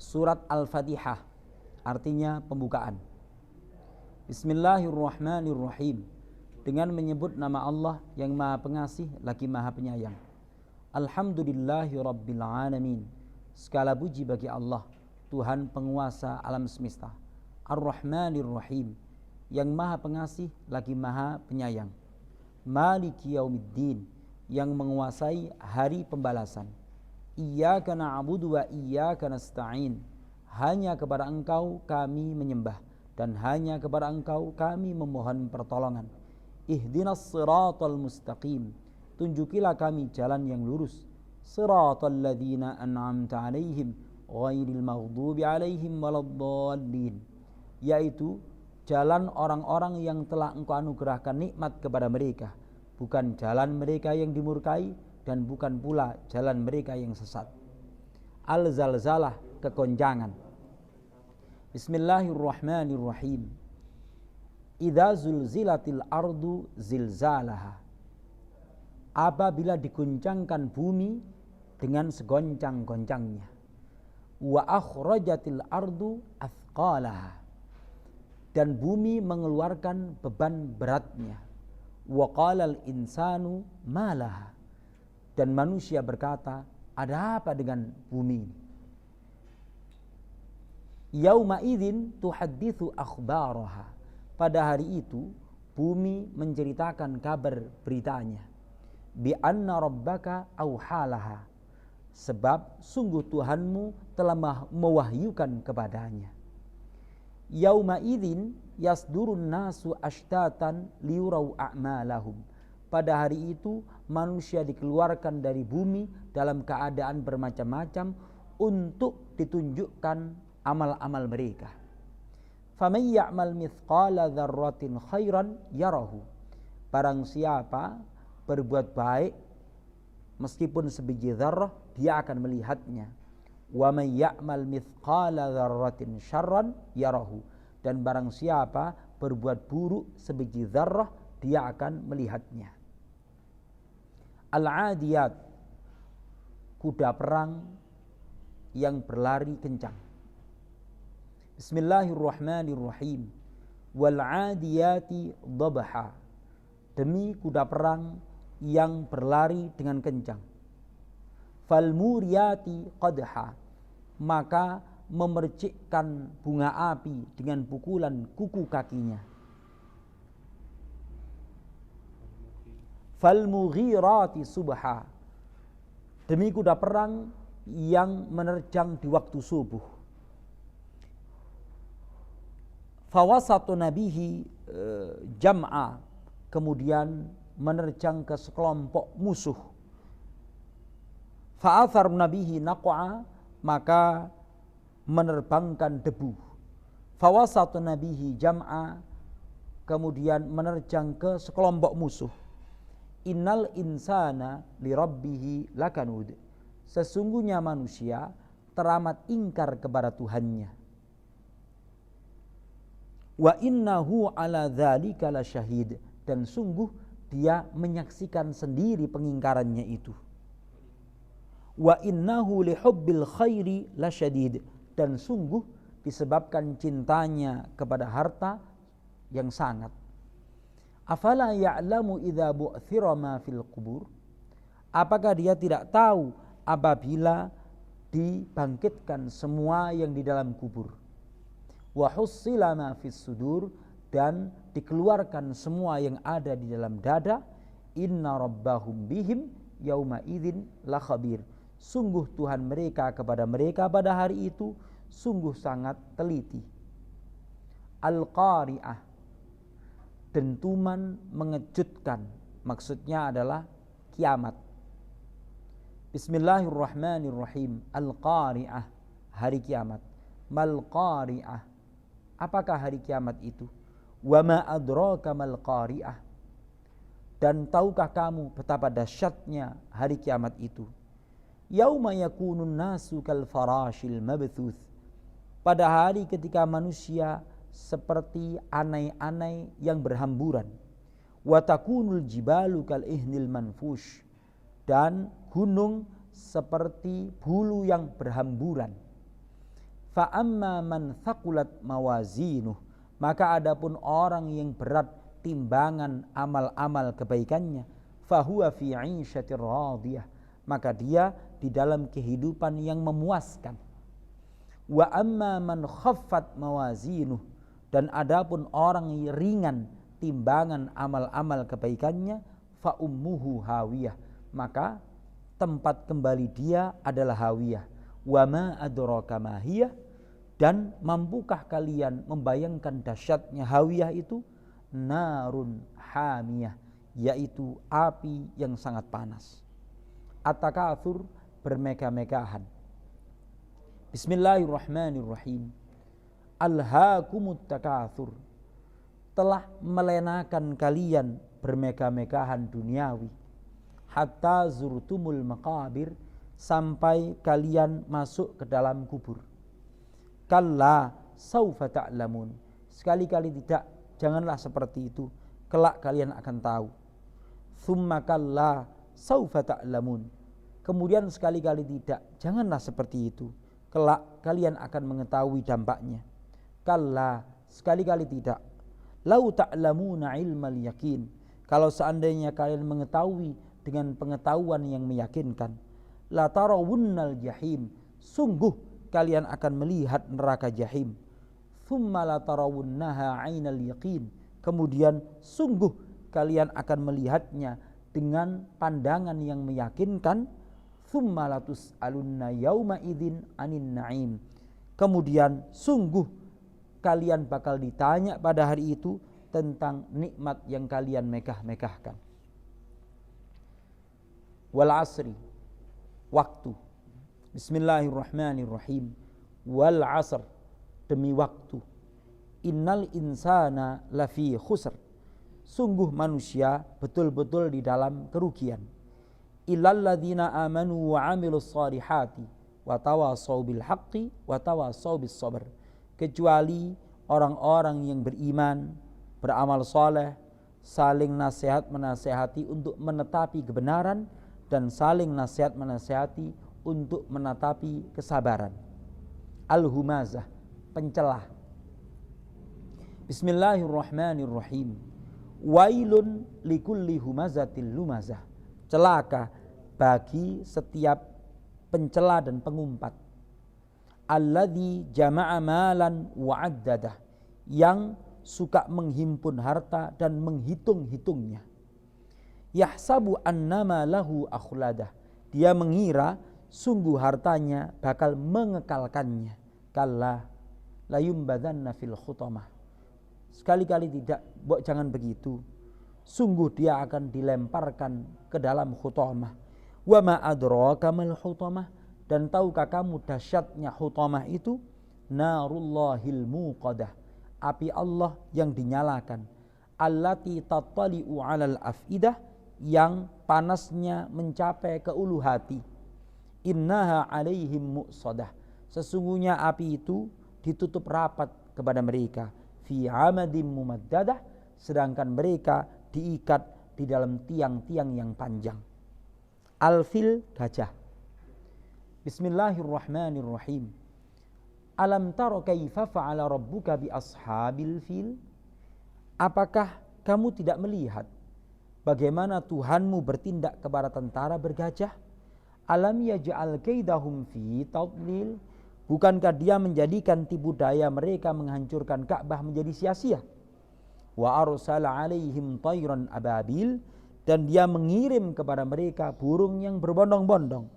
surat Al-Fatihah, artinya pembukaan. Bismillahirrahmanirrahim, dengan menyebut nama Allah yang Maha Pengasih lagi Maha Penyayang. Alhamdulillahi Rabbil Alamin, segala puji bagi Allah, Tuhan penguasa alam semesta. Ar-Rahmanir-Rahim, yang Maha Pengasih lagi Maha Penyayang. Maliki Yaumiddin, yang menguasai hari pembalasan. Iyyaka na'budu wa iyyaka nasta'in, hanya kepada Engkau kami menyembah dan hanya kepada Engkau kami memohon pertolongan. Ihdinas siratal mustaqim, tunjukilah kami jalan yang lurus. Siratal ladzina an'amta 'alaihim ghairil maghdubi 'alaihim waladdallin, yaitu jalan orang-orang yang telah Engkau anugerahkan nikmat kepada mereka, bukan jalan mereka yang dimurkai dan bukan pula jalan mereka yang sesat. Al-zalzalah, kegoncangan. Bismillahirrahmanirrahim. Idza zulzilatil ardu zilzalaha, apabila diguncangkan bumi dengan segoncang-goncangnya. Wa akhrajatil ardu athqalaha, dan bumi mengeluarkan beban beratnya. Wa qalal insanu malaha, dan manusia berkata, ada apa dengan bumi ini? Yauma idzin tuhadditsu akhbaraha, pada hari itu bumi menceritakan kabar beritanya. Bi anna rabbaka auhalaha, sebab sungguh Tuhanmu telah mewahyukan kepadanya. Yauma idzin yasdurun nasu ashtatan liyurau a'malahum, pada hari itu manusia dikeluarkan dari bumi dalam keadaan bermacam-macam untuk ditunjukkan amal-amal mereka. Faman ya'mal mithqala dzarratin khairan yarahu, barang siapa berbuat baik meskipun sebiji dzarrah dia akan melihatnya. Wa man ya'mal mithqala dzarratin syarran yarahu, dan barang siapa berbuat buruk sebiji dzarrah dia akan melihatnya. Al-adiyat, kuda perang yang berlari kencang. Bismillahirrahmanirrahim. Wal adiyati dhabha, demi kuda perang yang berlari dengan kencang. Fal muriyati qadha, maka memercikkan bunga api dengan pukulan kuku kakinya. Fal mughirati subha, demi kuda perang yang menerjang di waktu subuh. Fawasatu nabihi jam'a, kemudian menerjang ke sekelompok musuh. Fa'athar nabihi naq'a, maka menerbangkan debu. Fawasatu nabihi jam'a, kemudian menerjang ke sekelompok musuh. Innal insana lirabbihi lakanud, sesungguhnya manusia teramat ingkar kepada Tuhannya. Wa innahu ala dzalika lasyahid, dan sungguh dia menyaksikan sendiri pengingkarannya itu. Wa innahu lihubbil khairi lasyadid, dan sungguh disebabkan cintanya kepada harta yang sangat. Afala ya'lamu idza bu'thira ma fil qubur, apakah dia tidak tahu apabila dibangkitkan semua yang di dalam kubur. Wa hussila ma fis sudur, dan dikeluarkan semua yang ada di dalam dada. Inna rabbahum bihim yauma idzin la khabir, sungguh Tuhan mereka kepada mereka pada hari itu sungguh sangat teliti. Al-qari'ah, dentuman mengejutkan, maksudnya adalah kiamat. Bismillahirrahmanirrahim. Al-qari'ah, hari kiamat. Mal qari'ah, apakah hari kiamat itu? Wa ma adraka mal qari'ah, dan tahukah kamu betapa dahsyatnya hari kiamat itu? Yauma yakunun nasu kal farashil mabthuth, pada hari ketika manusia seperti anai-anai yang berhamburan. Wa takunul jibalu kal ihnil manfush, dan gunung seperti bulu yang berhamburan. Fa amma man thaqulat mawazinuh, maka adapun orang yang berat timbangan amal-amal kebaikannya, fahuwa fi 'ishatir radiyah, maka dia di dalam kehidupan yang memuaskan. Wa amma man khaffat mawazinuh, dan adapun orang yang ringan timbangan amal-amal kebaikannya, fa ummuhu hawiyah, maka tempat kembali dia adalah hawiyah. Wa ma adraka ma hiyah, dan mampukah kalian membayangkan dahsyatnya hawiyah itu? Narun hamiyah, yaitu api yang sangat panas. At-takatsur, bermegah-megahan. Bismillahirrahmanirrahim. Alhaakumut takatsur, telah melenakan kalian bermegah-megahan duniawi, hatta zurtumul maqabir, sampai kalian masuk ke dalam kubur. Kalla saufa ta'lamun, sekali-kali tidak, janganlah seperti itu, kelak kalian akan tahu. Tsumma kalla saufa ta'lamun, kemudian sekali-kali tidak, janganlah seperti itu, kelak kalian akan mengetahui dampaknya. Kalla, sekali-kali tidak. Lau ta'lamuna ilmal yakin, kalau seandainya kalian mengetahui dengan pengetahuan yang meyakinkan. La tarawunnal jahim, sungguh kalian akan melihat neraka jahim. Thumma la tarawunnaha 'ainal yaqin, kemudian sungguh kalian akan melihatnya dengan pandangan yang meyakinkan. Thumma la tus'alunna yauma idzin 'anin na'im, kemudian sungguh kalian bakal ditanya pada hari itu tentang nikmat yang kalian megah-megahkan. Wal asri, waktu. Bismillahirrahmanirrahim. Wal asr, demi waktu. Innal insana lafi khusr, sungguh manusia betul-betul di dalam kerugian. Illal ladzina amanu wa 'amilus shalihati wa tawassaw bil haqqi wa tawassaw bis sabr, kecuali orang-orang yang beriman, beramal saleh, saling nasihat menasihati untuk menetapi kebenaran, dan saling nasihat menasihati untuk menetapi kesabaran. Al-humazah, pencelah. Bismillahirrahmanirrahim. Wailun likulli humazatil lumazah, celaka bagi setiap pencela dan pengumpat. Alladzi jama'a malan wa 'addadah, yang suka menghimpun harta dan menghitung-hitungnya. Yahsabu annama lahu akhladah, dia mengira sungguh hartanya bakal mengekalkannya. Kalla la yumbadanna fil khutamah, sekali-kali tidak, jangan begitu, sungguh dia akan dilemparkan ke dalam khutamah. Wa ma adraka mal khutamah, dan tahukah kamu dahsyatnya khutamah itu? Narullahil muqadah, api Allah yang dinyalakan. Allati tattali'u 'alal afidah, yang panasnya mencapai ke ulu hati. Innaha 'alaihim muqsadah, sesungguhnya api itu ditutup rapat kepada mereka. Fi 'amadim mumaddadah, sedangkan mereka diikat di dalam tiang-tiang yang panjang. Al-fil, gajah. Bismillahirrahmanirrahim. Alam taro kaifa fa'ala rabbuka bi ashabil fil, apakah kamu tidak melihat bagaimana Tuhanmu bertindak kepada tentara bergajah? Alam yaj'al kaidahum fi tadlil, bukankah dia menjadikan tipu daya mereka menghancurkan Ka'bah menjadi sia-sia? Wa arsala alaihim tayran ababil, dan dia mengirim kepada mereka burung yang berbondong-bondong.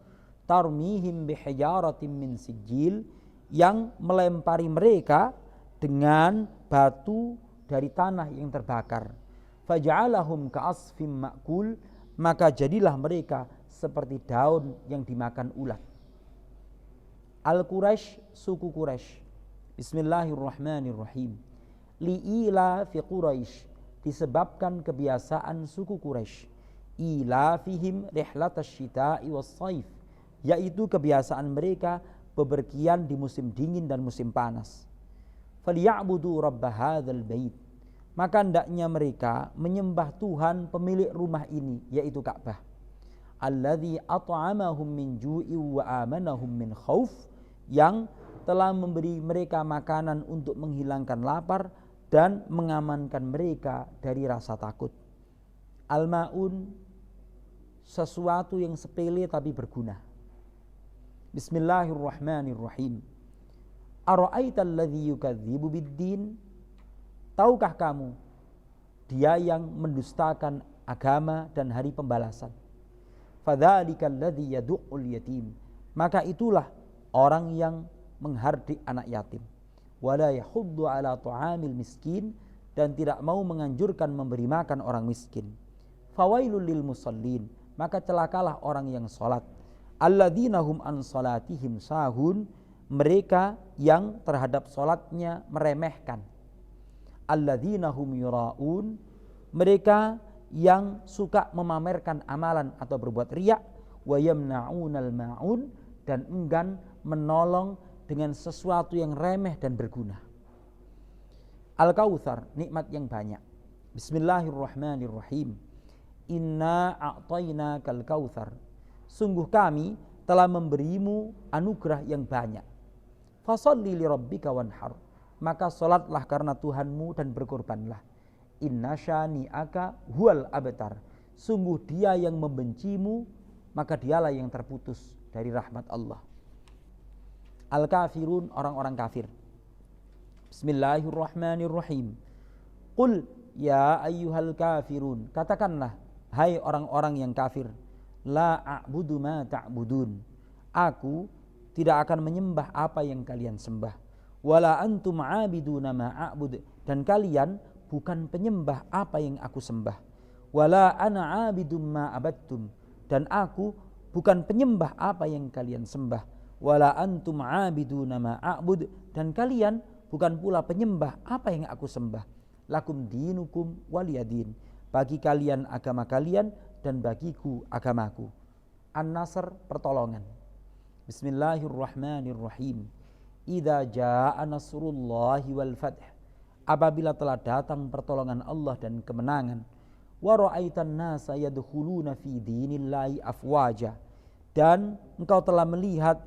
Tarmihim bihijaratin min sijil, yang melempari mereka dengan batu dari tanah yang terbakar. Faja'alahum ka'asfim ma'kul, maka jadilah mereka seperti daun yang dimakan ulat. Al-Quraisy, suku Quraisy. Bismillahirrahmanirrahim. Li'ila fi Quraisy, disebabkan kebiasaan suku Quraisy. Ila fihim rihlatash syita'i was-saif, yaitu kebiasaan mereka bepergian di musim dingin dan musim panas. Falyabudu rabb hadzal bait, maka hendaknya mereka menyembah Tuhan pemilik rumah ini, yaitu Ka'bah. Alladzi at'amahum min ju'i wa amanahum min khauf, yang telah memberi mereka makanan untuk menghilangkan lapar dan mengamankan mereka dari rasa takut. Al-ma'un, sesuatu yang sepele tapi berguna. Bismillahirrahmanirrahim. Ara'aital ladzi yukadzibu biddin? Tahukah kamu dia yang mendustakan agama dan hari pembalasan? Fadzalikal ladzi yad'ul yatim. Maka itulah orang yang menghardik anak yatim. Wala yahuddu ala ta'amil miskin, dan tidak mau menganjurkan memberi makan orang miskin. Fawailul lil musallin, maka celakalah orang yang salat. Alladzina hum an salatihim sahun, mereka yang terhadap salatnya meremehkan. Alladzina hum yura'un, mereka yang suka memamerkan amalan atau berbuat riya. Wa yamna'unal ma'un, dan enggan menolong dengan sesuatu yang remeh dan berguna. Al-Kautsar, nikmat yang banyak. Bismillahirrahmanirrahim. Inna a'tainakal kautsar. Sungguh kami telah memberimu anugerah yang banyak. Fasholli li rabbika wanhar. Maka salatlah karena Tuhanmu dan berkorbanlah. Inna syani'aka huwal abtar. Sungguh dia yang membencimu, maka dialah yang terputus dari rahmat Allah. Al-kafirun, orang-orang kafir. Bismillahirrahmanirrahim. Qul ya ayyuhal kafirun. Katakanlah, hai orang-orang yang kafir. La a'budu ma ta'budun. Aku tidak akan menyembah apa yang kalian sembah. Wala antum 'abiduna ma a'bud. Dan kalian bukan penyembah apa yang aku sembah. Wala ana 'abidum ma abattum. Dan aku bukan penyembah apa yang kalian sembah. Wala antum 'abiduna ma a'bud. Dan kalian bukan pula penyembah apa yang aku sembah. Lakum dinukum waliyadin. Bagi kalian agama kalian dan bagiku agamaku. An-Nasr, pertolongan. Bismillahirrahmanirrahim. Idza jaa nasrullahi wal fath. Apabila telah datang pertolongan Allah dan kemenangan. Wa ra'aitan nasa yadkhuluna fi dinillahi afwaja. Dan engkau telah melihat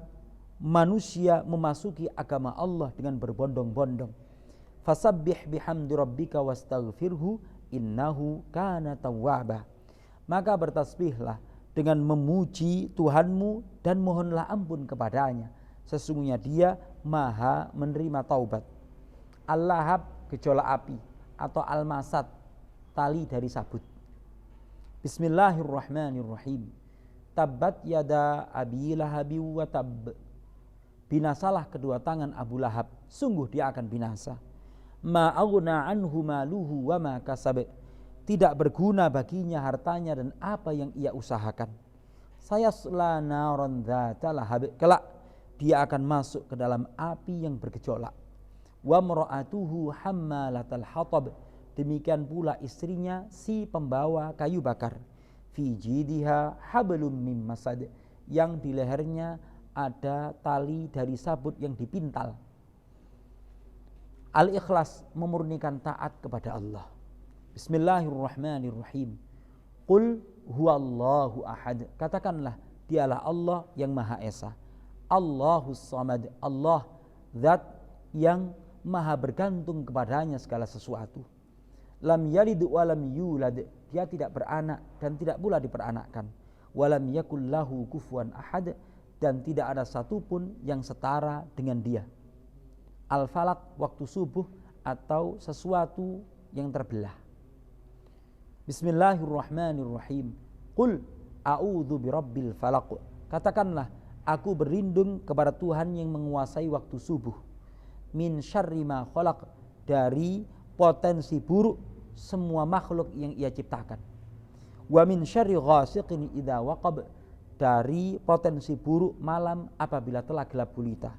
manusia memasuki agama Allah dengan berbondong-bondong. Fasabbih bihamdi rabbika wastaghfirhu innahu kana tawwaba. Maka bertasbihlah dengan memuji Tuhanmu dan mohonlah ampun kepadanya. Sesungguhnya dia maha menerima taubat. Al-lahab, gejolak api, atau al-masad, tali dari sabut. Bismillahirrahmanirrahim. Tabbat yada abi lahabi wa tab. Binasalah kedua tangan Abu Lahab, sungguh dia akan binasa. Ma aghna anhu maluhu wa ma kasab. Tidak berguna baginya hartanya dan apa yang ia usahakan. Sayasla naron dzata lahab. Kelak dia akan masuk ke dalam api yang bergejolak. Wa mar'atuhu hammalatal hatab. Demikian pula istrinya si pembawa kayu bakar. Fi jidiha hablum mim masad. Yang di lehernya ada tali dari sabut yang dipintal. Al-Ikhlas, memurnikan taat kepada Allah. Bismillahirrahmanirrahim. Qul huwallahu ahad. Katakanlah, dialah Allah yang Maha Esa. Allahus Samad. Allah zat yang maha bergantung kepadanya segala sesuatu. Lam yalid wa lam yulad. Dia tidak beranak dan tidak pula diperanakkan. Walam yakul lahu kufuwan ahad. Dan tidak ada satupun yang setara dengan dia. Al-falak, waktu subuh atau sesuatu yang terbelah. Bismillahirrahmanirrahim. Qul a'udzu birabbil falaq. Katakanlah, aku berlindung kepada Tuhan yang menguasai waktu subuh. Min syarri ma khalaq, dari potensi buruk semua makhluk yang ia ciptakan. Wa min syarri ghasiqin idza waqab, dari potensi buruk malam apabila telah gelap gulita.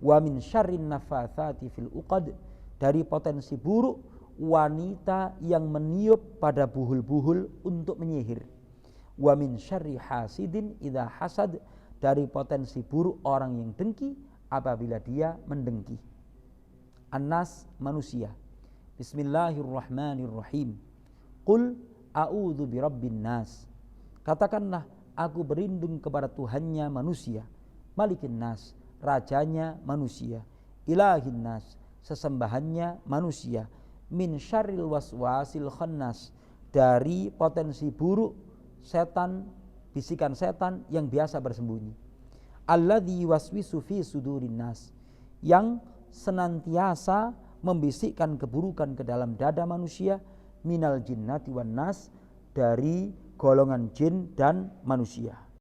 Wa min syarrin naffatsati fil uqad, dari potensi buruk wanita yang meniup pada buhul-buhul untuk menyihir. Wa min syarri hasidin idza hasad, dari potensi buruk orang yang dengki apabila dia mendengki. An-Nas, manusia. Bismillahirrahmanirrahim. Qul a'udzu birabbin nas. Katakanlah, aku berlindung kepada Tuhannya manusia. Malikin nas, rajanya manusia, ilahin nas, sesembahannya manusia, min syarril waswasil khannas, dari potensi buruk setan, bisikan setan yang biasa bersembunyi, alladzi waswisu fi sudurin nas, yang senantiasa membisikkan keburukan ke dalam dada manusia, minal jinnati wan nas, dari golongan jin dan manusia.